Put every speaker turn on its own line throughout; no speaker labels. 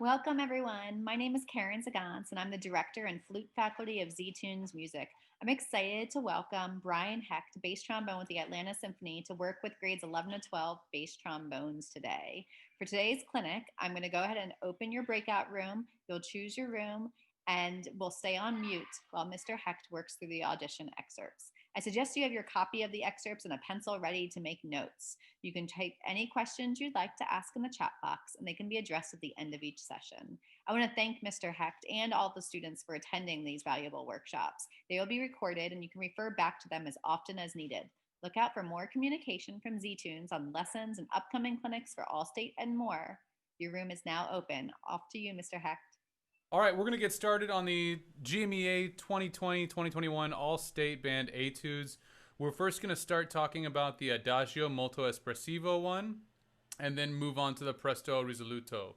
Welcome, everyone. My name is Karen Zagans, and I'm the director and flute faculty of Z-Tunes Music. I'm excited to welcome Brian Hecht, bass trombone with the Atlanta Symphony, to work with grades 11 to 12 bass trombones today. For today's clinic, I'm going to go ahead and open your breakout room. You'll choose your room, and we'll stay on mute while Mr. Hecht works through the audition excerpts. I suggest you have your copy of the excerpts and a pencil ready to make notes. You can type any questions you'd like to ask in the chat box, and they can be addressed at the end of each session. I want to thank Mr. Hecht and all the students for attending these valuable workshops. They will be recorded, and you can refer back to them as often as needed. Look out for more communication from Z-Tunes on lessons and upcoming clinics for Allstate and more. Your room is now open. Off to you, Mr. Hecht.
All right, we're going to get started on the GMEA 2020-2021 All-State Band Etudes. We're first going to start talking about the Adagio Molto Espressivo one, and then move on to the Presto Risoluto.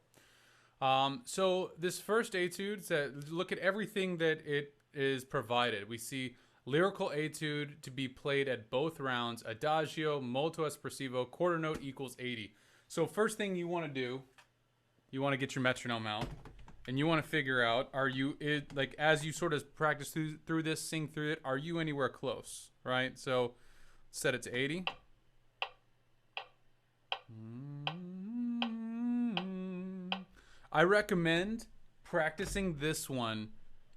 So this first etude, look at everything that it is provided. We see lyrical etude to be played at both rounds, Adagio, Molto Espressivo, quarter note equals 80. So first thing you want to do, you want to get your metronome out. And you want to figure out, as you sort of practice through this, sing through it, are you anywhere close, right? So set it to 80. I recommend practicing this one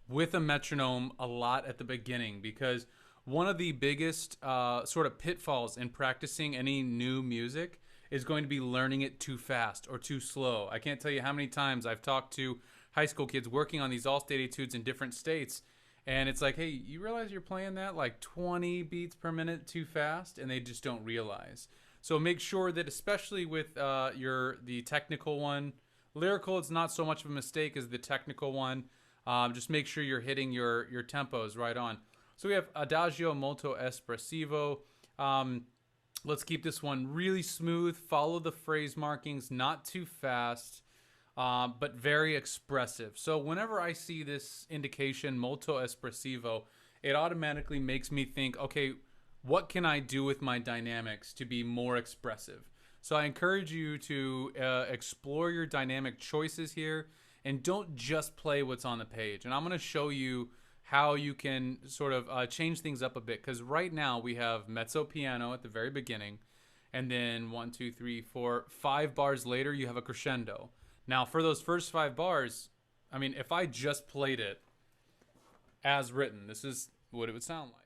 with a metronome a lot at the beginning, because one of the biggest sort of pitfalls in practicing any new music is going to be learning it too fast or too slow. I can't tell you how many times I've talked to high school kids working on these all-state etudes in different states, and it's like, hey, you realize you're playing that like 20 beats per minute too fast? And they just don't realize. So make sure that, especially with the technical one, lyrical, it's not so much of a mistake as the technical one. Just make sure you're hitting your tempos right on. So we have Adagio Molto Espressivo. Let's keep this one really smooth. Follow the phrase markings, not too fast, but very expressive. So whenever I see this indication, molto espressivo, it automatically makes me think, okay, what can I do with my dynamics to be more expressive? So I encourage you to explore your dynamic choices here, and don't just play what's on the page. And I'm going to show you how you can sort of change things up a bit, because right now we have mezzo piano at the very beginning, and then 1, 2, 3, 4, 5 bars later you have a crescendo. Now for those first 5 bars, I mean, if I just played it as written, this is what it would sound like.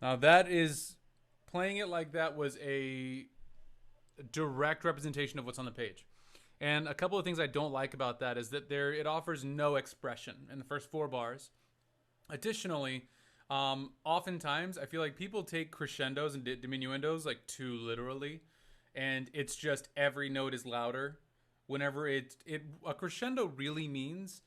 Now that is, playing it like that was a direct representation of what's on the page. And a couple of things I don't like about that is that it offers no expression in the first 4 bars. Additionally, oftentimes I feel like people take crescendos and diminuendos like too literally, and it's just every note is louder. Whenever a crescendo really means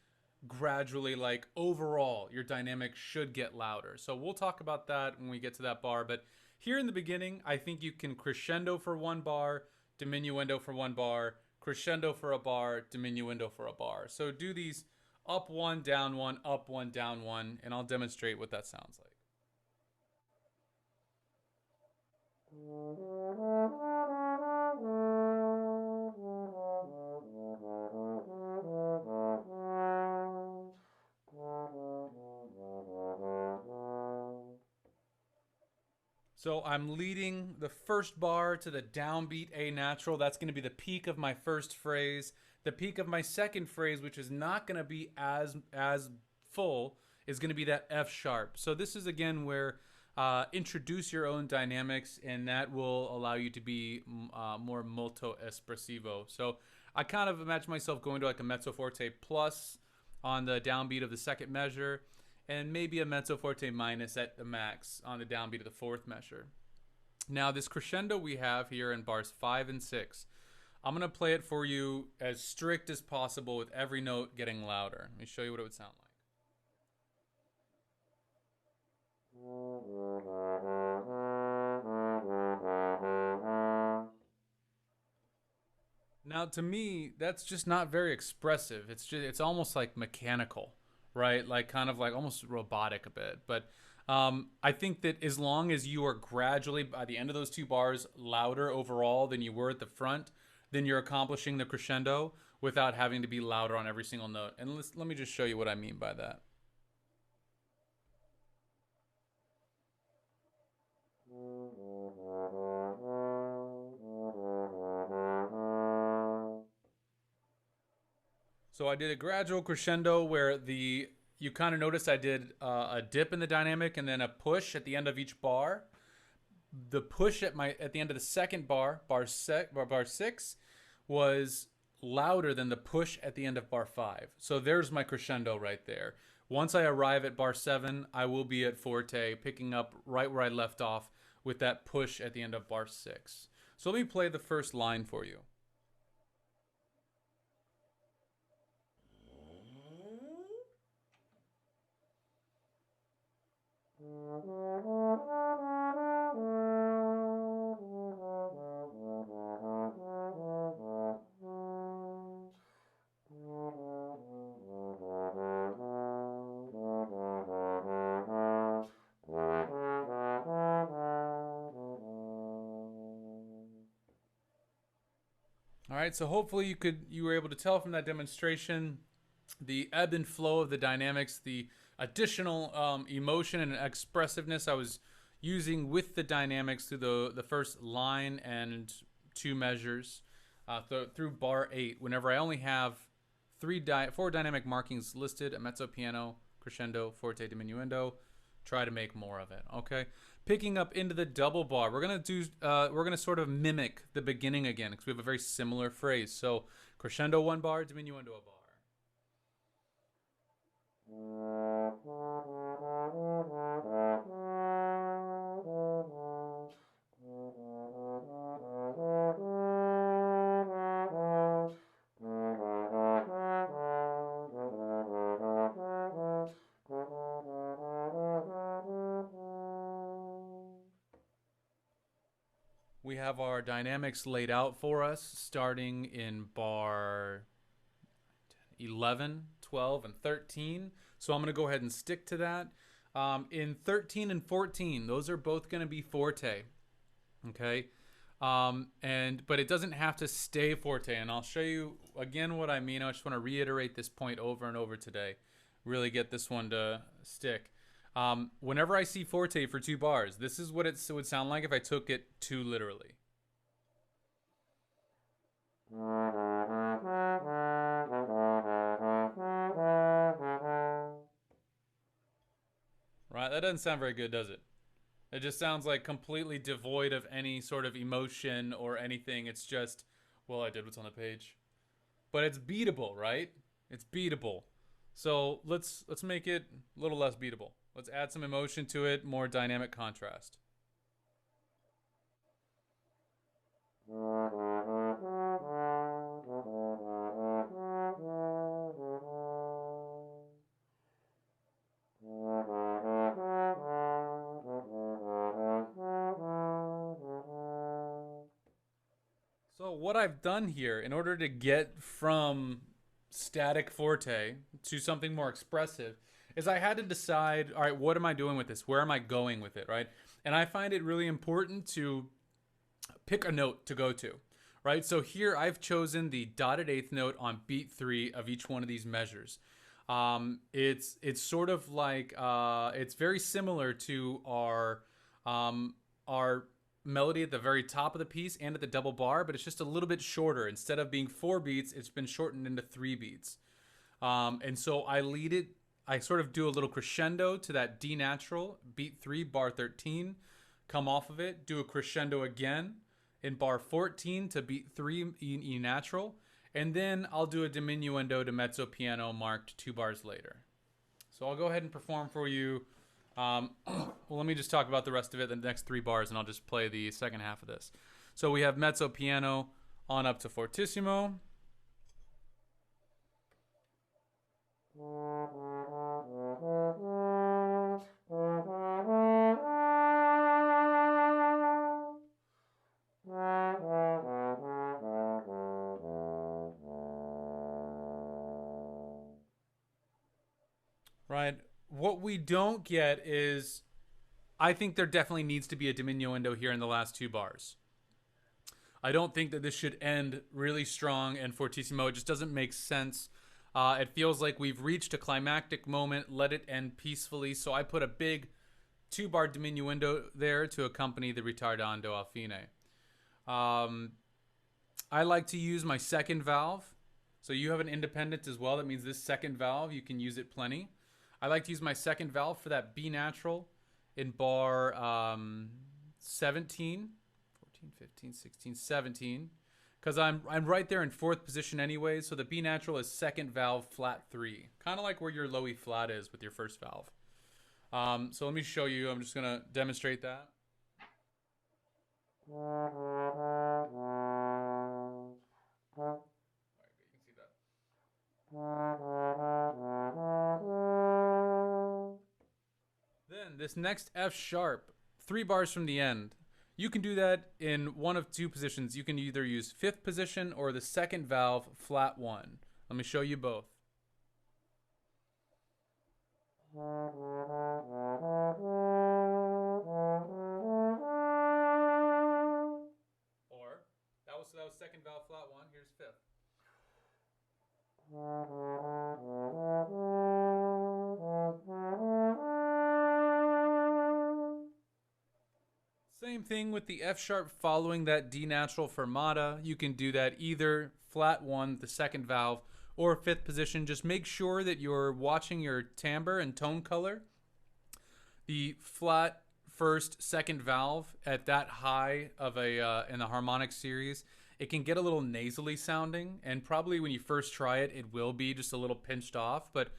gradually, like overall your dynamic should get louder. So we'll talk about that when we get to that bar, but here in the beginning I think you can crescendo for 1 bar, diminuendo for 1 bar, crescendo for a bar, diminuendo for a bar. So do these up 1, down 1, up 1, down 1, and I'll demonstrate what that sounds like. So I'm leading the first bar to the downbeat A natural. That's going to be the peak of my first phrase. The peak of my second phrase, which is not going to be as full, is going to be that F sharp. So this is again where introduce your own dynamics, and that will allow you to be more molto espressivo. So I kind of imagine myself going to like a mezzo forte plus on the downbeat of the second measure, and maybe a mezzo forte minus at the max on the downbeat of the 4th measure. Now this crescendo we have here in bars 5 and 6, I'm going to play it for you as strict as possible with every note getting louder. Let me show you what it would sound like. Now, to me, that's just not very expressive. It's almost like mechanical, right? Like kind of like almost robotic a bit. But I think that as long as you are gradually by the end of those two bars louder overall than you were at the front, then you're accomplishing the crescendo without having to be louder on every single note. And let me just show you what I mean by that. So I did a gradual crescendo where you kind of notice I did a dip in the dynamic and then a push at the end of each bar. The push at the end of the second bar, bar 6, was louder than the push at the end of bar 5. So there's my crescendo right there. Once I arrive at bar 7, I will be at forte, picking up right where I left off with that push at the end of bar 6. So let me play the first line for you. All right, so hopefully you were able to tell from that demonstration the ebb and flow of the dynamics, the additional emotion and expressiveness I was using with the dynamics through the first line and two measures through bar 8. Whenever I only have four dynamic markings listed: a mezzo piano, crescendo, forte, diminuendo. Try to make more of it. Okay, picking up into the double bar, we're gonna sort of mimic the beginning again because we have a very similar phrase. So crescendo 1 bar, diminuendo a bar. We have our dynamics laid out for us starting in bar 11, 12, and 13. So I'm going to go ahead and stick to that. In 13 and 14, those are both going to be forte. Okay. But it doesn't have to stay forte. And I'll show you again what I mean. I just want to reiterate this point over and over today. Really get this one to stick. Whenever I see forte for 2 bars, this is what it would sound like if I took it too literally. Right? That doesn't sound very good, does it? It just sounds like completely devoid of any sort of emotion or anything. It's just, well, I did what's on the page. But it's beatable, right? It's beatable. So let's make it a little less beatable. Let's add some emotion to it, more dynamic contrast. So what I've done here, in order to get from static forte to something more expressive, is I had to decide, all right, what am I doing with this? Where am I going with it, right? And I find it really important to pick a note to go to, right? So here I've chosen the dotted eighth note on beat 3 of each one of these measures. It's sort of like it's very similar to our melody at the very top of the piece and at the double bar, but it's just a little bit shorter. Instead of being 4 beats, it's been shortened into 3 beats. And so I sort of do a little crescendo to that D natural, beat 3, bar 13, come off of it, do a crescendo again in bar 14 to beat 3, E natural, and then I'll do a diminuendo to mezzo piano marked 2 bars later. So I'll go ahead and perform for you. Well, let me just talk about the rest of it, the next 3 bars, and I'll just play the second half of this. So we have mezzo piano on up to fortissimo. What we don't get is, I think there definitely needs to be a diminuendo here in the last two bars. I don't think that this should end really strong and fortissimo. It just doesn't make sense. It feels like we've reached a climactic moment. Let it end peacefully. So I put a big 2-bar diminuendo there to accompany the ritardando al fine. I like to use my second valve. So you have an independent as well. That means this second valve, you can use it plenty. I like to use my second valve for that B natural in bar 17, 14, 15, 16, 17. Because I'm right there in fourth position anyway. So the B natural is second valve flat 3. Kind of like where your low E flat is with your first valve. So let me show you. I'm just going to demonstrate that. Then this next F sharp, 3 bars from the end. You can do that in one of two positions. You can either use fifth position or the second valve flat 1. Let me show you both. Or that was second valve flat 1. Here's fifth. Same thing with the F sharp following that D natural fermata. You can do that either flat 1, the second valve, or fifth position. Just make sure that you're watching your timbre and tone color. The flat first, second valve at that high of a in the harmonic series, it can get a little nasally sounding, and probably when you first try it, it will be just a little pinched off. But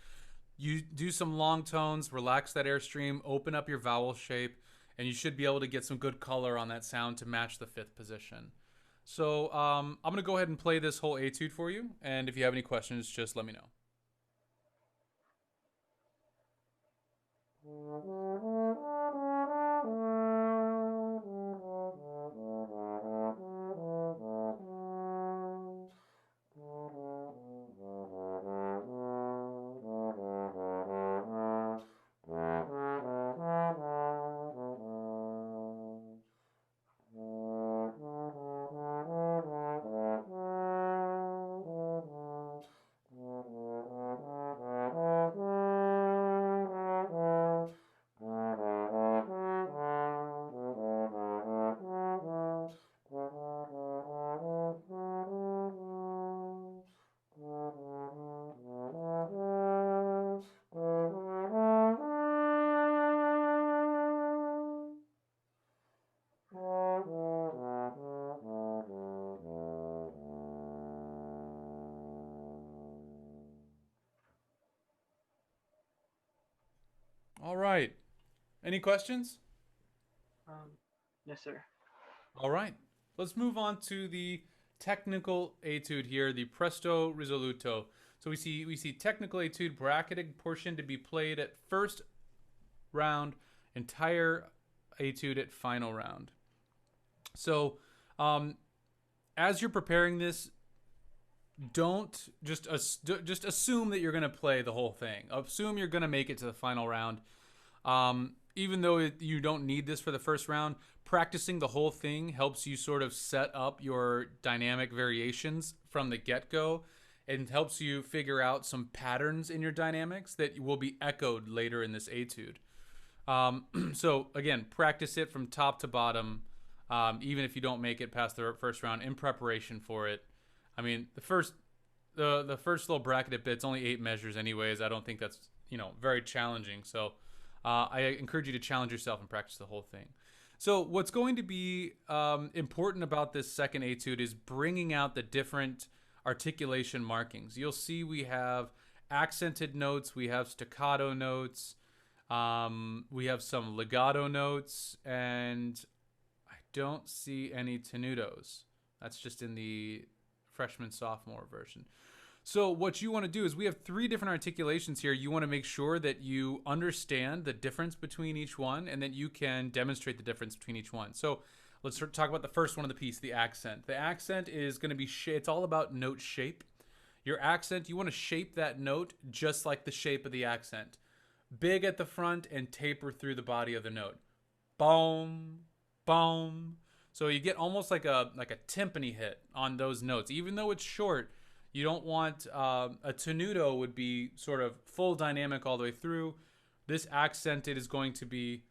you do some long tones, relax that airstream, open up your vowel shape, and you should be able to get some good color on that sound to match the fifth position. So I'm going to go ahead and play this whole etude for you, and if you have any questions, just let me know. All right. Any questions?
Yes, sir.
All right. Let's move on to the technical etude here, the presto risoluto. So we see technical etude bracketed portion to be played at first round, entire etude at final round. So as you're preparing this, don't just assume that you're going to play the whole thing. Assume you're going to make it to the final round. Even though you don't need this for the first round, practicing the whole thing helps you sort of set up your dynamic variations from the get-go and helps you figure out some patterns in your dynamics that will be echoed later in this etude. So again, practice it from top to bottom, even if you don't make it past the first round in preparation for it. I mean, the first little bracketed bit's only 8 measures anyways. I don't think that's, very challenging. So I encourage you to challenge yourself and practice the whole thing. So what's going to be important about this second etude is bringing out the different articulation markings. You'll see we have accented notes, we have staccato notes, we have some legato notes, and I don't see any tenutos. That's just in the freshman sophomore version. So what you want to do is we have 3 different articulations here. You want to make sure that you understand the difference between each one and that you can demonstrate the difference between each one. So let's talk about the first one of the piece, the accent. The accent is going to be, it's all about note shape. Your accent, you want to shape that note just like the shape of the accent. big at the front and taper through the body of the note. Boom, boom. So you get almost like a timpani hit on those notes. Even though it's short, you don't want a tenuto would be sort of full dynamic all the way through. This accented is going to be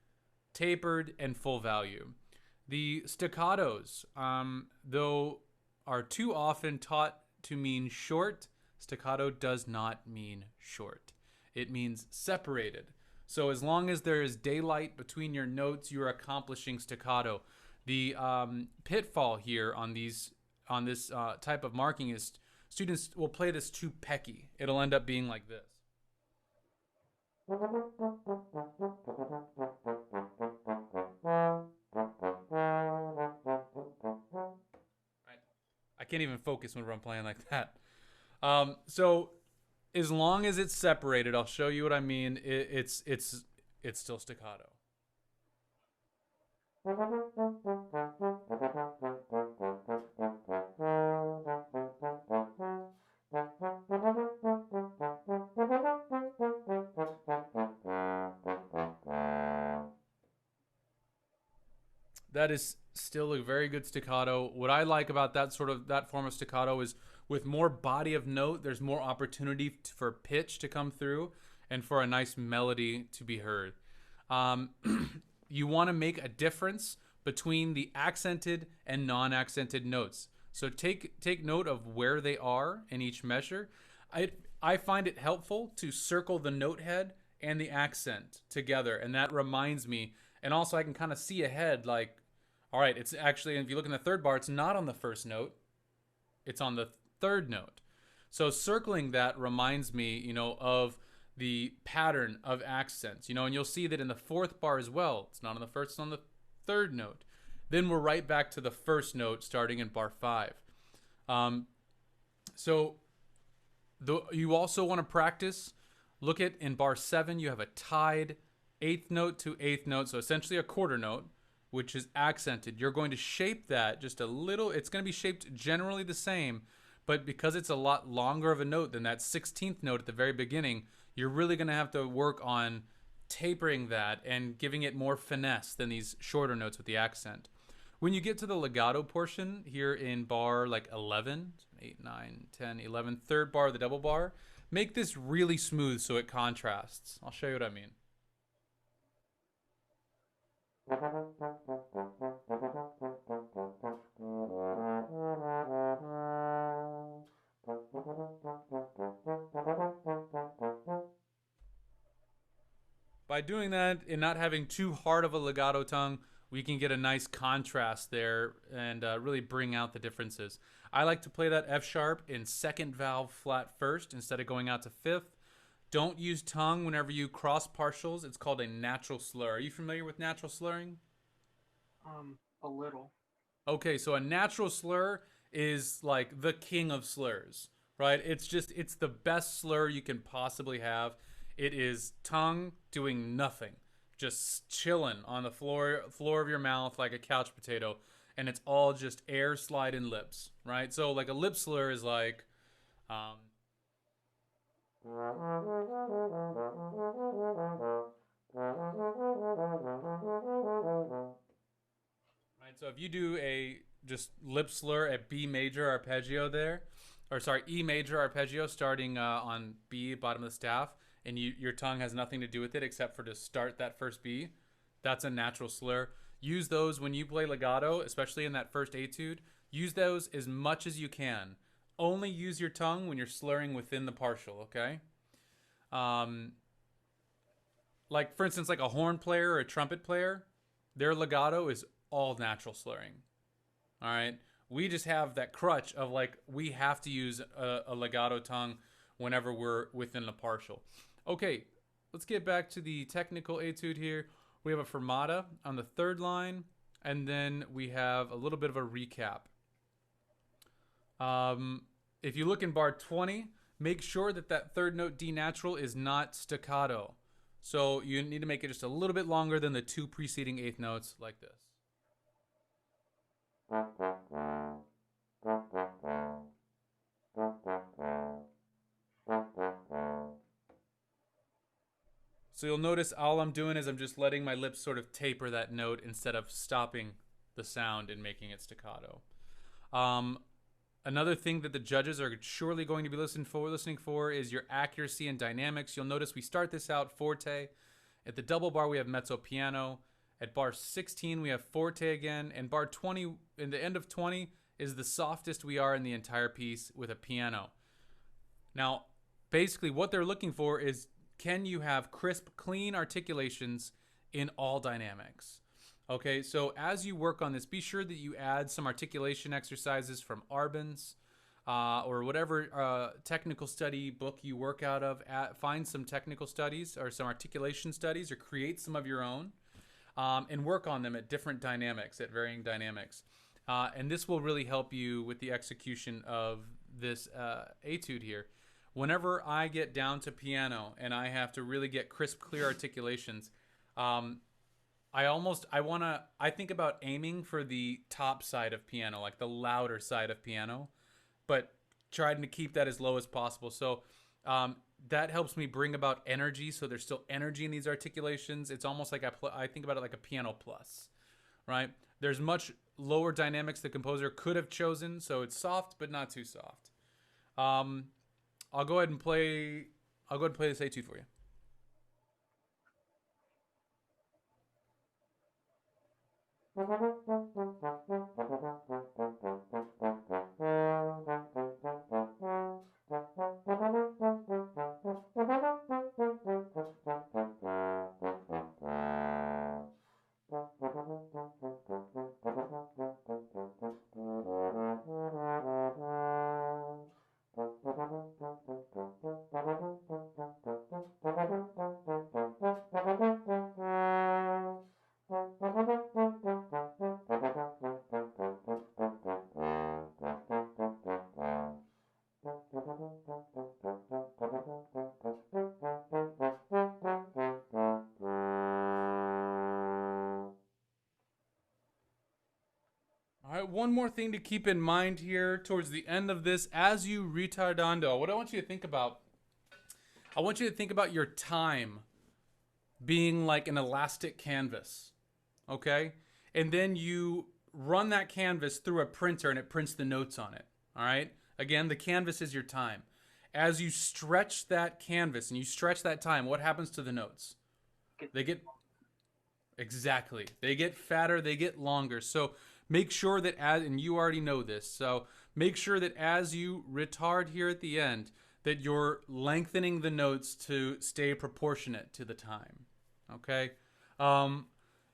tapered and full value. The staccatos, though, are too often taught to mean short. Staccato does not mean short. It means separated. So as long as there is daylight between your notes, you're accomplishing staccato. The pitfall here on this type of marking is students will play this too pecky. It'll end up being like this. I can't even focus when I'm playing like that. So as long as it's separated, I'll show you what I mean. It's still staccato. That is still a very good staccato. What I like about that form of staccato is with more body of note, there's more opportunity for pitch to come through and for a nice melody to be heard. You want to make a difference between the accented and non-accented notes. So take note of where they are in each measure. I find it helpful to circle the note head and the accent together, and that reminds me. And also I can kind of see ahead, like, all right, it's actually, if you look in the third bar, it's not on the first note. It's on the third note. So circling that reminds me, of the pattern of accents, and you'll see that in the fourth bar as well. It's not on the first, it's on the third note. Then we're right back to the first note starting in bar 5. You also want to practice. Look at in bar 7, you have a tied 8th note to 8th note, so essentially a quarter note, which is accented. You're going to shape that just a little. It's going to be shaped generally the same, but because it's a lot longer of a note than that 16th note at the very beginning, you're really going to have to work on tapering that and giving it more finesse than these shorter notes with the accent. When you get to the legato portion here in bar like 11, 8, 9, 10, 11, third bar of the double bar, make this really smooth so it contrasts. I'll show you what I mean. By doing that and not having too hard of a legato tongue, we can get a nice contrast there and really bring out the differences. I like to play that F sharp in second valve flat first instead of going out to fifth. Don't use tongue whenever you cross partials. It's called a natural slur. Are you familiar with natural slurring?
A little.
Okay, so a natural slur is like the king of slurs, right? It's the best slur you can possibly have. It is tongue doing nothing, just chilling on the floor of your mouth like a couch potato, and it's all just air sliding lips, right? So like a lip slur is like, right. So if you do a just lip slur at B major arpeggio there, or sorry, E major arpeggio starting on B, bottom of the staff, and your tongue has nothing to do with it except for to start that first B, that's a natural slur. Use those when you play legato, especially in that first etude. Use those as much as you can. Only use your tongue when you're slurring within the partial, okay? Like, for instance, like a horn player or a trumpet player, their legato is all natural slurring, all right? We just have that crutch of, like, we have to use a legato tongue whenever we're within the partial. Okay, let's get back to the technical etude here. We have a fermata on the third line, and then we have a little bit of a recap. If you look in bar 20, make sure that that third note D natural is not staccato. So you need to make it just a little bit longer than the 2 preceding eighth notes, like this. So you'll notice all I'm doing is I'm just letting my lips sort of taper that note instead of stopping the sound and making it staccato. Um, Another thing that the judges are surely going to be listening for is your accuracy and dynamics. You'll notice we start this out forte. At the double bar, we have mezzo piano. At bar 16, we have forte again. And bar 20, in the end of 20, is the softest we are in the entire piece with a piano. Now, basically, what they're looking for is, can you have crisp, clean articulations in all dynamics? Okay, so as you work on this, be sure that you add some articulation exercises from Arbon's or whatever technical study book you work out of. Find some technical studies or some articulation studies, or create some of your own, and work on them at different dynamics, at varying dynamics. And this will really help you with the execution of this etude here. Whenever I get down to piano and I have to really get crisp, clear articulations, I think about aiming for the top side of piano, like the louder side of piano, but trying to keep that as low as possible. So that helps me bring about energy. So there's still energy in these articulations. It's almost like I think about it like a piano plus, right? There's much lower dynamics the composer could have chosen. So it's soft, but not too soft. I'll go ahead and play this etude for you. All right, one more thing to keep in mind here towards the end of this, as you retardando, what I want you to think about, I want you to think about your time being like an elastic canvas, okay? And then you run that canvas through a printer and it prints the notes on it, all right? Again, the canvas is your time. As you stretch that canvas and you stretch that time, what happens to the notes? They get fatter, they get longer. So make sure that and you already know this, so make sure that as you retard here at the end, that you're lengthening the notes to stay proportionate to the time, okay?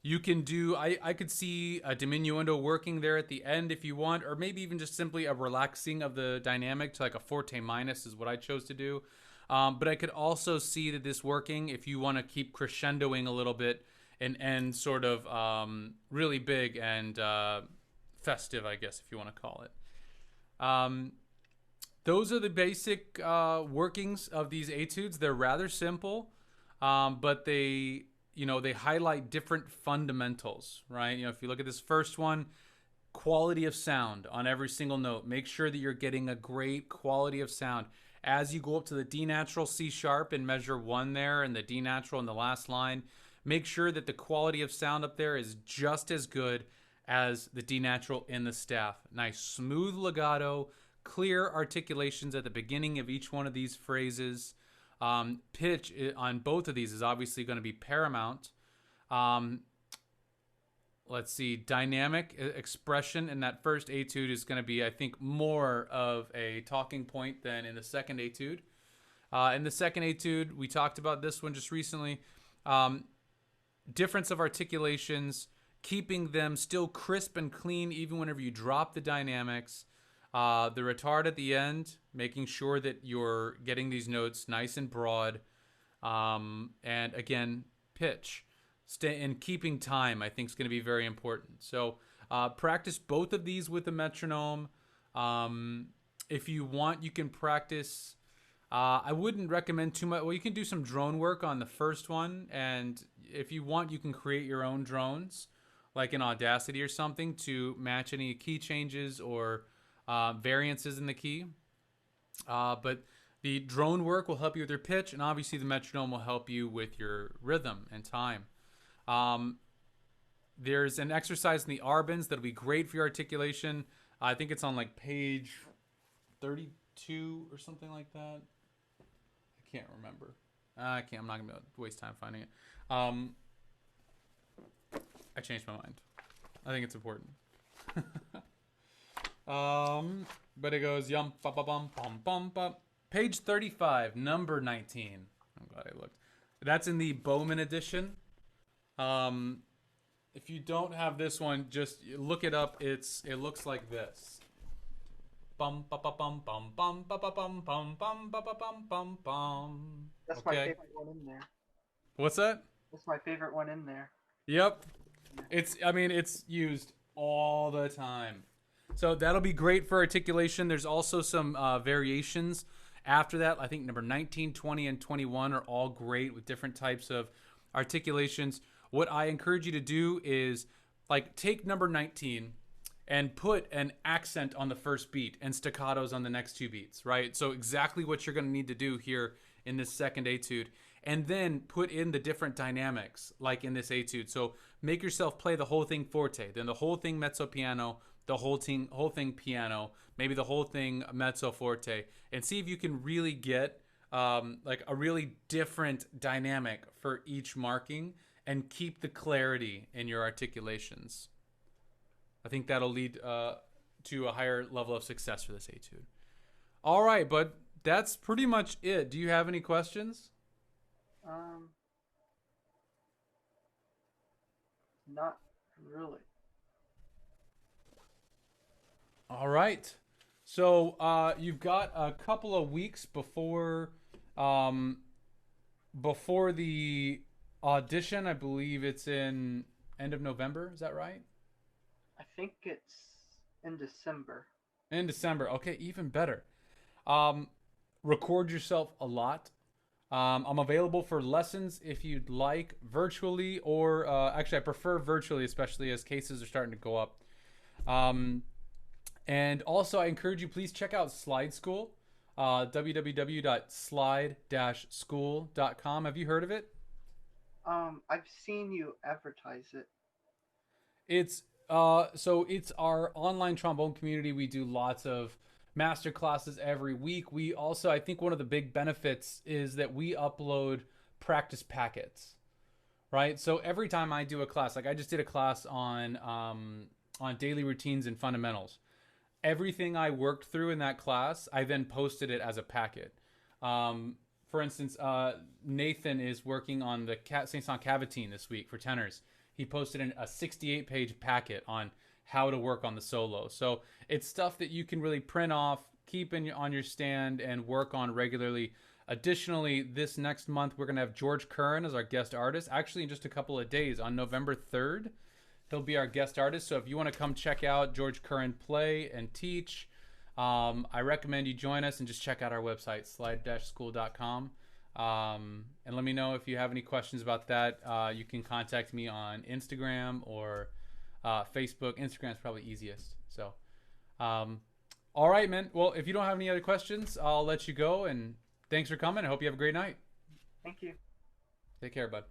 You can do, I could see a diminuendo working there at the end if you want, or maybe even just simply a relaxing of the dynamic to like a forte minus is what I chose to do. But I could also see that this working if you want to keep crescendoing a little bit and end sort of really big and festive, I guess, if you want to call it. Those are the basic workings of these etudes. They're rather simple, but they highlight different fundamentals, right? If you look at this first one, quality of sound on every single note. Make sure that you're getting a great quality of sound. As you go up to the D natural, C sharp, and measure 1 there, and the D natural in the last line, make sure that the quality of sound up there is just as good as the D natural in the staff. Nice smooth legato, clear articulations at the beginning of each one of these phrases. Pitch on both of these is obviously going to be paramount. Let's see, dynamic expression in that first etude is going to be, I think, more of a talking point than in the second etude. In the second etude, we talked about this one just recently. Difference of articulations, keeping them still crisp and clean even whenever you drop the dynamics. The retard at the end, making sure that you're getting these notes nice and broad. And again, pitch. And keeping time, I think, is going to be very important. So practice both of these with a metronome. If you want, you can practice. I wouldn't recommend too much. Well, you can do some drone work on the first one. And if you want, you can create your own drones, like in Audacity or something, to match any key changes or variances in the key. But The drone work will help you with your pitch, and obviously the metronome will help you with your rhythm and time. There's an exercise in the Arbans that'll be great for your articulation. I think it's on like page 32 or something like that. I can't remember. I'm not gonna waste time finding it. I changed my mind. I think it's important. But it goes yum ba ba bum bum bum bum. Page 35, number 19. I'm glad I looked. That's in the Bowman edition. If you don't have this one, just look it up. It looks like this. Bum ba ba bum bum bum ba ba bum bum bum ba ba bum bum bum.
That's my favorite one in there.
What's that?
That's my favorite one in there.
Yep. It's used all the time. So that'll be great for articulation. There's also some variations after that. I think number 19, 20, and 21 are all great with different types of articulations. What I encourage you to do is like take number 19 and put an accent on the first beat and staccatos on the next two beats, right? So exactly what you're going to need to do here in this second etude. And then put in the different dynamics like in this etude. So make yourself play the whole thing forte, then the whole thing mezzo piano, the whole thing piano, maybe the whole thing mezzo forte, and see if you can really get like a really different dynamic for each marking and keep the clarity in your articulations. I think that'll lead to a higher level of success for this etude. All right, bud, that's pretty much it. Do you have any questions?
Not really.
All right. So you've got a couple of weeks before the audition. I believe it's in end of November. Is that right?
I think it's in December.
In December. Okay, even better. Record yourself a lot. I'm available for lessons if you'd like, virtually, or actually I prefer virtually, especially as cases are starting to go up. And also I encourage you, please check out Slide School, www.slide-school.com. Have you heard of it?
I've seen you advertise it.
It's it's our online trombone community. We do lots of master classes every week. We also, I think one of the big benefits is that we upload practice packets, right? So every time I do a class, like I just did a class on daily routines and fundamentals. Everything I worked through in that class, I then posted it as a packet. For instance, Nathan is working on the Saint-Saëns Cavatine this week for tenors. He posted a 68-page packet on how to work on the solo. So it's stuff that you can really print off, keep on your stand, and work on regularly. Additionally, this next month, we're going to have George Curran as our guest artist. Actually, in just a couple of days, on November 3rd, he'll be our guest artist. So if you want to come check out George Curran play and teach, I recommend you join us and just check out our website, slide-school.com. And let me know if you have any questions about that. You can contact me on Instagram or Facebook. Instagram is probably easiest. So, all right, man. Well, if you don't have any other questions, I'll let you go. And thanks for coming. I hope you have a great night.
Thank you.
Take care, bud.